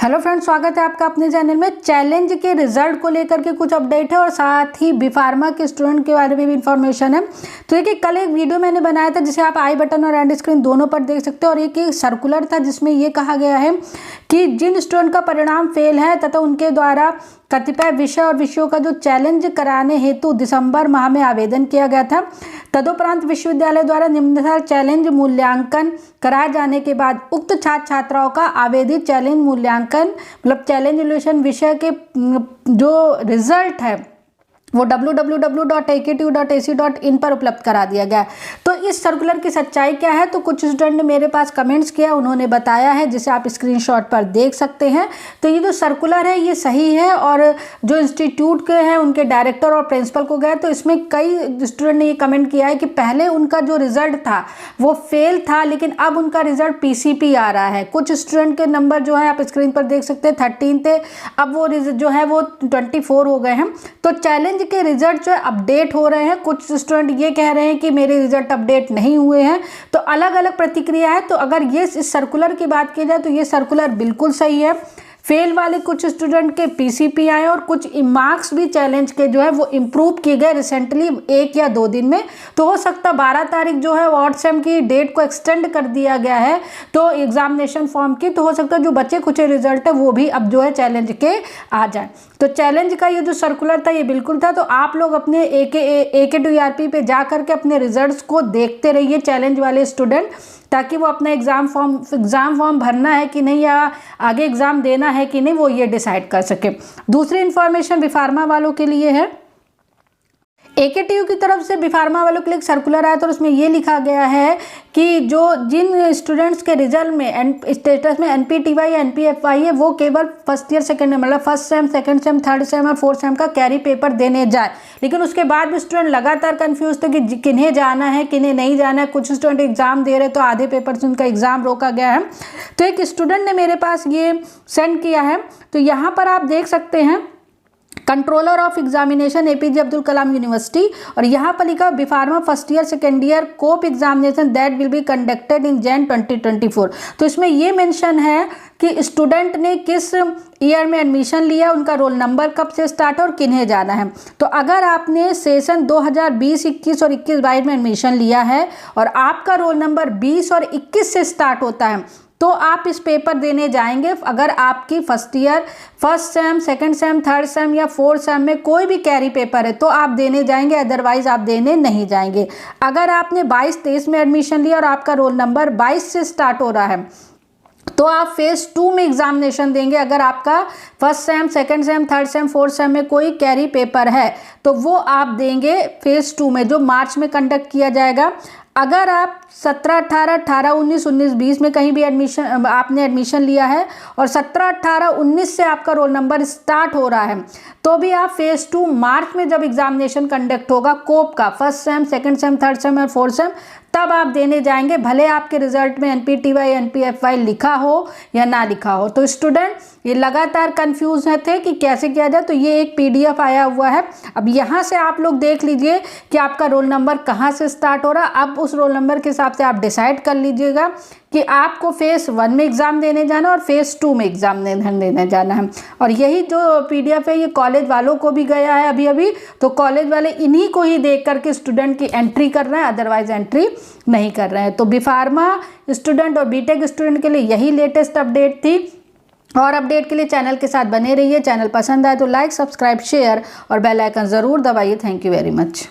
Hello friends, स्वागत है आपका अपने चैनल में। चैलेंज के रिजल्ट को लेकर के कुछ अपडेट है और साथ ही बी.फार्मा के स्टूडेंट के बारे में भी इंफॉर्मेशन है। तो देखिए, कल एक वीडियो मैंने बनाया था जिसे आप आई बटन और एंड स्क्रीन दोनों पर देख सकते हो और एक सर्कुलर था जिसमें ये कहा गया है कि जिन स्टूडेंट का परिणाम फेल है तथा उनके द्वारा कतिपय विषय और विषयों का जो चैलेंज कराने हेतु दिसंबर माह में आवेदन किया गया था, तदुपरांत विश्वविद्यालय द्वारा निम्नानुसार चैलेंज मूल्यांकन कराए जाने के बाद उक्त छात्र छात्राओं का आवेदित चैलेंज मूल्यांकन मतलब चैलेंज इवैल्यूएशन विषय के जो रिजल्ट है वो www.akt.ac.in पर उपलब्ध करा दिया गया है। तो इस सर्कुलर की सच्चाई क्या है, तो कुछ स्टूडेंट ने मेरे पास कमेंट्स किया, उन्होंने बताया है जिसे आप स्क्रीनशॉट पर देख सकते हैं। तो ये जो सर्कुलर है ये सही है और जो इंस्टीट्यूट के हैं उनके डायरेक्टर और प्रिंसिपल को गए तो इसमें कई स्टूडेंट ने ये कमेंट किया है कि पहले उनका जो रिजल्ट था वो फेल था लेकिन अब उनका रिजल्ट PCP आ रहा है। कुछ स्टूडेंट के नंबर जो है आप स्क्रीन पर देख सकते हैं 13 थे, अब वो जो है वो 24 हो गए हैं। तो चैलेंज के रिजल्ट जो है अपडेट हो रहे हैं। कुछ स्टूडेंट ये कह रहे हैं कि मेरे रिजल्ट अपडेट नहीं हुए हैं। तो अलग अलग प्रतिक्रिया है। तो अगर ये इस सर्कुलर की बात की जाए तो ये सर्कुलर बिल्कुल सही है। फेल वाले कुछ स्टूडेंट के PCP आए और कुछ मार्क्स भी चैलेंज के जो है वो इम्प्रूव किए गए रिसेंटली 1 या 2 दिन में। तो हो सकता 12 तारीख जो है व्हाट्सएप की डेट को एक्सटेंड कर दिया गया है तो एग्जामिनेशन फॉर्म की, तो हो सकता है जो बच्चे कुछ रिजल्ट है वो भी अब जो है चैलेंज के आ जाए। तो चैलेंज का ये जो सर्कुलर था ये बिल्कुल था। तो आप लोग अपने AKTRP पे जा करके अपने रिजल्ट्स को देखते रहिए चैलेंज वाले स्टूडेंट, ताकि वो अपना एग्ज़ाम फॉर्म भरना है कि नहीं या आगे एग्ज़ाम देना है कि नहीं वो ये डिसाइड कर सके। दूसरी इन्फॉर्मेशन बी.फार्मा वालों के लिए है। AKTU की तरफ से बी.फार्मा वालों के लिए एक सर्कुलर आया तो उसमें ये लिखा गया है कि जिन स्टूडेंट्स के रिजल्ट में स्टेटस में NPTY या NPFY है वो केवल फर्स्ट ईयर सेकेंड मतलब first sem, second same, third same और फोर्थ सेम का कैरी पेपर देने जाए। लेकिन उसके बाद भी स्टूडेंट लगातार कंफ्यूज थे कि किन्हें जाना है किन्हें नहीं जाना है। कुछ स्टूडेंट एग्जाम दे रहे तो आधे पेपर से उनका एग्जाम रोका गया है। तो एक स्टूडेंट ने मेरे पास ये सेंड किया है, तो यहाँ पर आप देख सकते हैं controller of examination APJ Abdul Kalam university, और यहाँ पर लिखा B Pharma first year second year कोप examination that will be conducted in Jan 2024। तो इसमें ये मेंशन है कि स्टूडेंट ने किस ईयर में एडमिशन लिया, उनका रोल नंबर कब से स्टार्ट और किन्हें जाना है। तो अगर आपने सेशन 2020-21 और 21-22 में एडमिशन लिया है और आपका रोल नंबर 20 और 21 से स्टार्ट होता है तो आप इस पेपर देने जाएंगे। अगर आपकी first year first sem, second same, third same या फोर्थ सेम में कोई भी कैरी पेपर है तो आप देने जाएंगे, अदरवाइज आप देने नहीं जाएंगे। अगर आपने 22-23 में एडमिशन लिया और आपका रोल नंबर 22 से स्टार्ट हो रहा है तो आप फेज 2 में एग्जामिनेशन देंगे। अगर आपका first sem, second same, third same, fourth same में कोई कैरी पेपर है तो वो आप देंगे फेज 2 में जो मार्च में कंडक्ट किया जाएगा। अगर आप 17-18, 18-19, 19-20 में कहीं भी आपने एडमिशन लिया है और 17-18-19 से आपका रोल नंबर स्टार्ट हो रहा है तो भी आप फेज 2 मार्च में जब एग्जामिनेशन कंडक्ट होगा कोप का first sem, second same, third same और फोर्थ सेम तब आप देने जाएंगे, भले आपके रिजल्ट में NPTY NPFY लिखा हो या ना लिखा हो। तो स्टूडेंट ये लगातार कंफ्यूज थे कि कैसे किया जाए। तो ये एक PDF आया हुआ है। अब यहाँ से आप लोग देख लीजिए कि आपका रोल नंबर कहाँ से स्टार्ट हो रहा है। अब उस रोल नंबर के हिसाब से आप डिसाइड कर लीजिएगा कि आपको फेज 1 में एग्ज़ाम देने जाना और फेज 2 में एग्ज़ाम देने जाना है। और यही जो PDF है ये कॉलेज वालों को भी गया है अभी तो कॉलेज वाले इन्हीं को ही देख करके स्टूडेंट की एंट्री कर रहे हैं, अदरवाइज एंट्री नहीं कर रहे हैं। तो बी.फार्मा स्टूडेंट और BTech स्टूडेंट के लिए यही लेटेस्ट अपडेट थी। और अपडेट के लिए चैनल के साथ बने रहिए। चैनल पसंद आए तो लाइक, सब्सक्राइब, शेयर और बेल आइकन ज़रूर दबाइए। Thank you very much.